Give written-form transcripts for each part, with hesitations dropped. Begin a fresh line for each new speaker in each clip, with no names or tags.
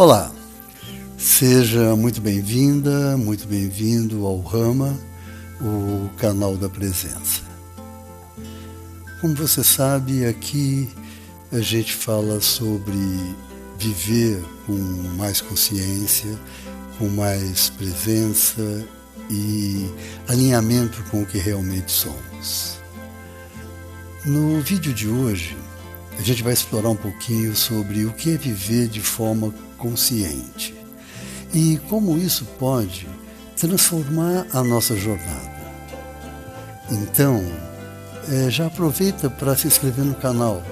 Olá, seja muito bem-vinda, muito bem-vindo ao Rama, o canal da presença. Como você sabe, aqui a gente fala sobre viver com mais consciência, com mais presença e alinhamento com o que realmente somos. No vídeo de hoje, a gente vai explorar um pouquinho sobre o que é viver de forma consciente e como isso pode transformar a nossa jornada. Então, já aproveita para se inscrever no canal,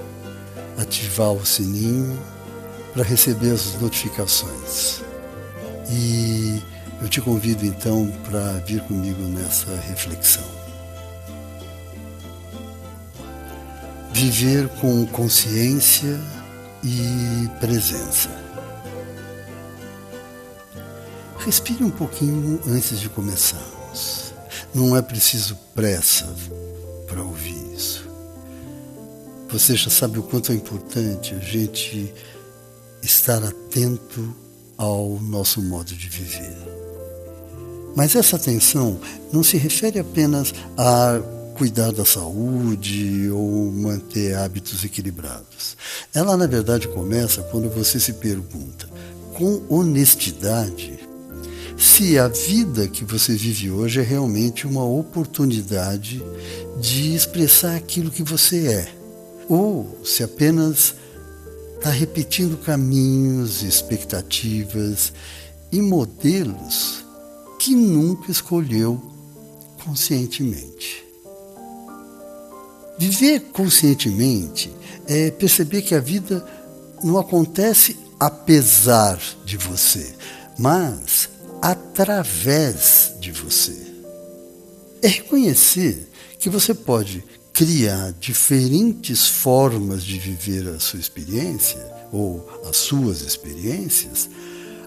ativar o sininho para receber as notificações. E eu te convido então para vir comigo nessa reflexão. Viver com consciência e presença. Respire um pouquinho antes de começarmos. Não é preciso pressa para ouvir isso. Você já sabe o quanto é importante a gente estar atento ao nosso modo de viver. Mas essa atenção não se refere apenas a cuidar da saúde ou manter hábitos equilibrados. Ela, na verdade, começa quando você se pergunta, com honestidade, se a vida que você vive hoje é realmente uma oportunidade de expressar aquilo que você é, ou se apenas está repetindo caminhos, expectativas e modelos que nunca escolheu conscientemente. Viver conscientemente é perceber que a vida não acontece apesar de você, mas através de você. É reconhecer que você pode criar diferentes formas de viver a sua experiência ou as suas experiências,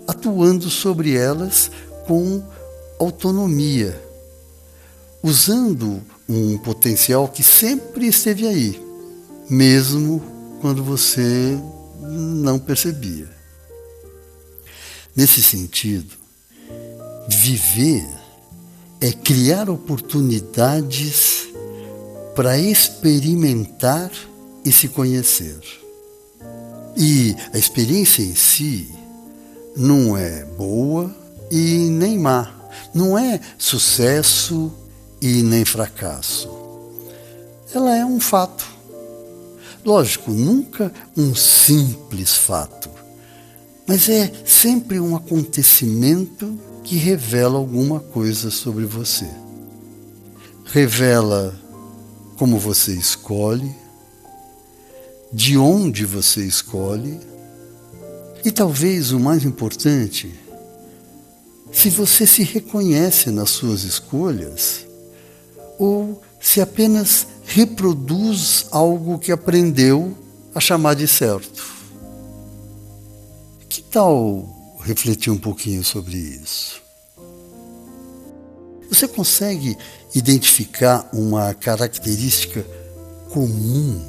atuando sobre elas com autonomia, usando um potencial que sempre esteve aí, mesmo quando você não percebia. Nesse sentido, viver é criar oportunidades para experimentar e se conhecer. E a experiência em si não é boa e nem má, não é sucesso e nem fracasso. Ela é um fato. Lógico, nunca um simples fato, mas é sempre um acontecimento que revela alguma coisa sobre você. Revela como você escolhe, de onde você escolhe, e talvez o mais importante, se você se reconhece nas suas escolhas, ou se apenas reproduz algo que aprendeu a chamar de certo. Que tal refletir um pouquinho sobre isso? Você consegue identificar uma característica comum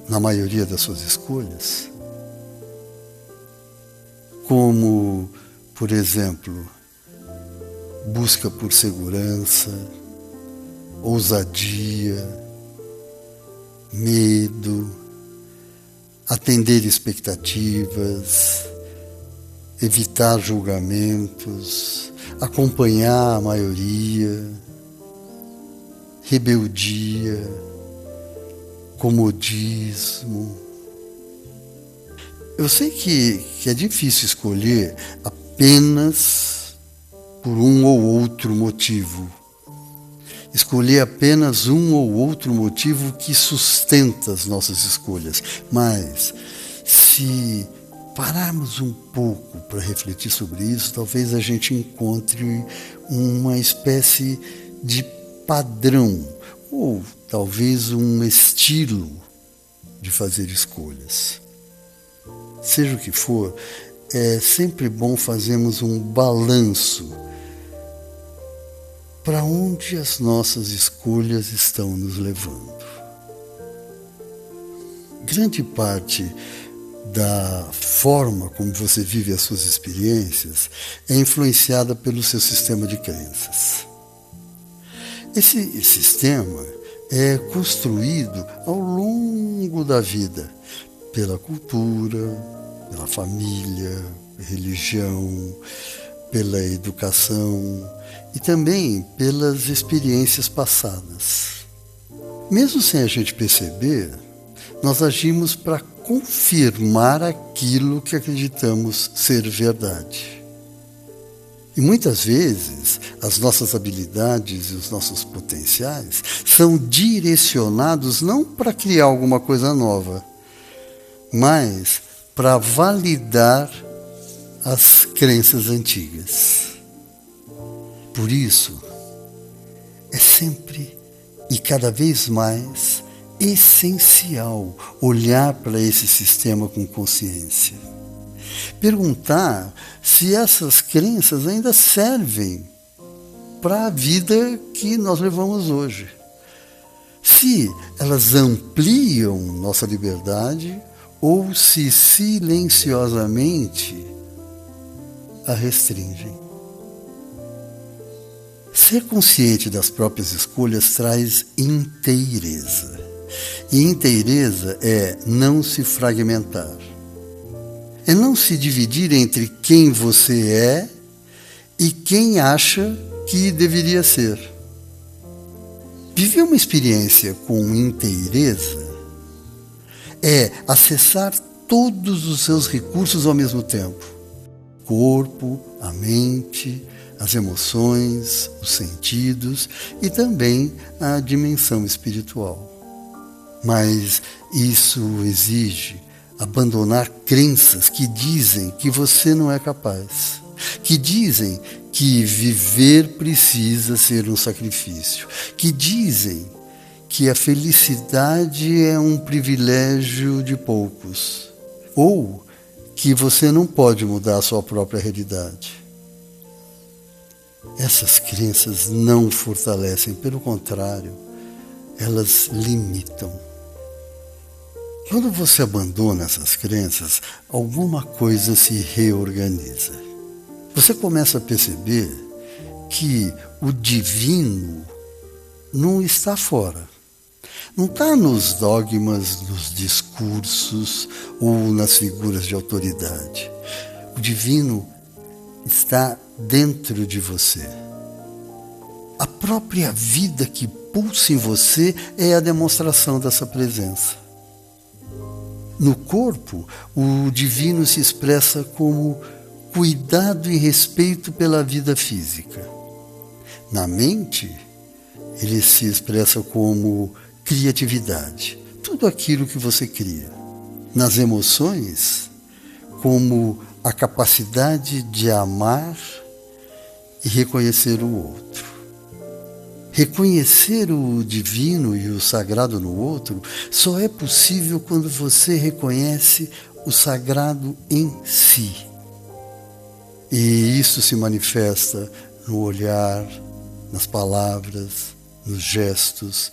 na maioria das suas escolhas? Como, por exemplo, busca por segurança, ousadia, medo, atender expectativas, evitar julgamentos, acompanhar a maioria, rebeldia, comodismo. Eu sei que é difícil escolher apenas por um ou outro motivo. Escolher apenas um ou outro motivo que sustenta as nossas escolhas. Mas, se pararmos um pouco para refletir sobre isso, talvez a gente encontre uma espécie de padrão, ou talvez um estilo de fazer escolhas. Seja o que for, é sempre bom fazermos um balanço para onde as nossas escolhas estão nos levando. Grande parte da forma como você vive as suas experiências é influenciada pelo seu sistema de crenças. Esse sistema é construído ao longo da vida pela cultura, pela família, religião, pela educação e também pelas experiências passadas. Mesmo sem a gente perceber, nós agimos para confirmar aquilo que acreditamos ser verdade. E muitas vezes as nossas habilidades e os nossos potenciais são direcionados não para criar alguma coisa nova, mas para validar as crenças antigas. Por isso, é sempre e cada vez mais essencial olhar para esse sistema com consciência. Perguntar se essas crenças ainda servem para a vida que nós levamos hoje. Se elas ampliam nossa liberdade ou se silenciosamente a restringem. Ser consciente das próprias escolhas traz inteireza. E inteireza é não se fragmentar. É não se dividir entre quem você é e quem acha que deveria ser. Viver uma experiência com inteireza é acessar todos os seus recursos ao mesmo tempo. O corpo, a mente, as emoções, os sentidos e também a dimensão espiritual. Mas isso exige abandonar crenças que dizem que você não é capaz, que dizem que viver precisa ser um sacrifício, que dizem que a felicidade é um privilégio de poucos, ou que você não pode mudar a sua própria realidade. Essas crenças não fortalecem, pelo contrário, elas limitam. Quando você abandona essas crenças, alguma coisa se reorganiza. Você começa a perceber que o divino não está fora. Não está nos dogmas, nos discursos ou nas figuras de autoridade. O divino está dentro de você. A própria vida que pulsa em você é a demonstração dessa presença. No corpo, o divino se expressa como cuidado e respeito pela vida física. Na mente, ele se expressa como criatividade, tudo aquilo que você cria. Nas emoções, como a capacidade de amar e reconhecer o outro. Reconhecer o divino e o sagrado no outro só é possível quando você reconhece o sagrado em si. E isso se manifesta no olhar, nas palavras, nos gestos,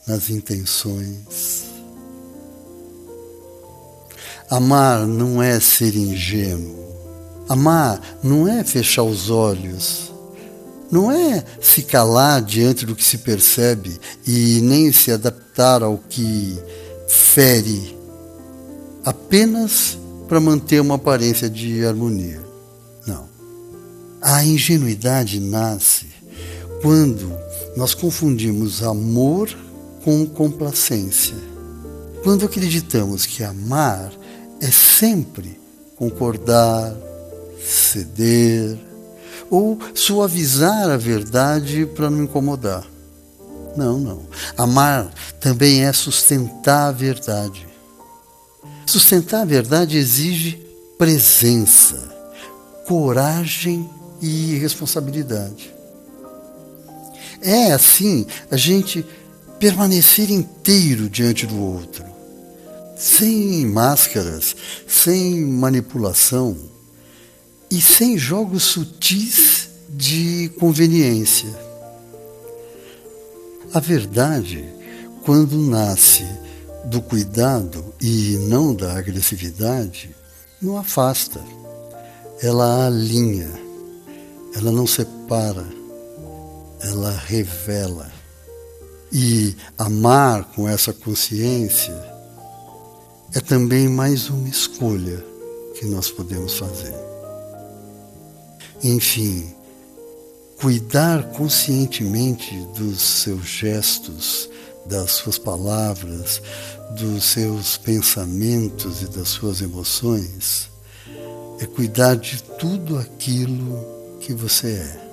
nas intenções. Amar não é ser ingênuo. Amar não é fechar os olhos. Não é se calar diante do que se percebe e nem se adaptar ao que fere, apenas para manter uma aparência de harmonia. Não. A ingenuidade nasce quando nós confundimos amor com complacência. Quando acreditamos que amar é sempre concordar, ceder, ou suavizar a verdade para não incomodar. Não. Amar também é sustentar a verdade. Sustentar a verdade exige presença, coragem e responsabilidade. É assim a gente permanecer inteiro diante do outro, sem máscaras, sem manipulação e sem jogos sutis de conveniência. A verdade, quando nasce do cuidado e não da agressividade não afasta, ela alinha, ela não separa, ela revela. E amar com essa consciência é também mais uma escolha que nós podemos fazer. Enfim, cuidar conscientemente dos seus gestos, das suas palavras, dos seus pensamentos e das suas emoções, é cuidar de tudo aquilo que você é.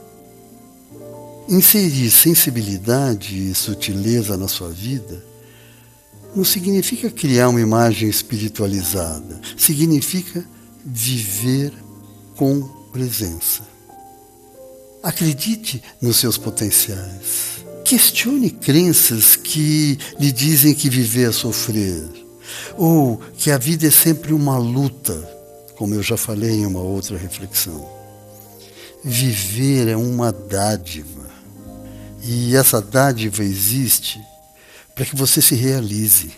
Inserir sensibilidade e sutileza na sua vida não significa criar uma imagem espiritualizada, significa viver com presença. Acredite nos seus potenciais. Questione crenças que lhe dizem que viver é sofrer, ou que a vida é sempre uma luta, como eu já falei em uma outra reflexão. Viver é uma dádiva, e essa dádiva existe para que você se realize,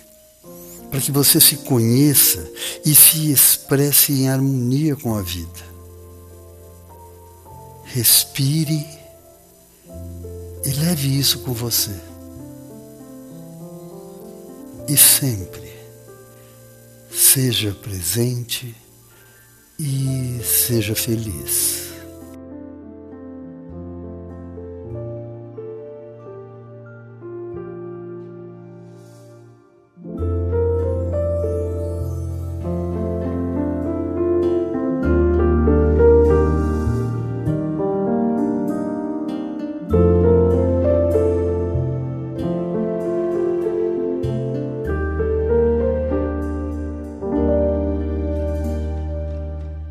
para que você se conheça e se expresse em harmonia com a vida. Respire e leve isso com você. E sempre seja presente e seja feliz.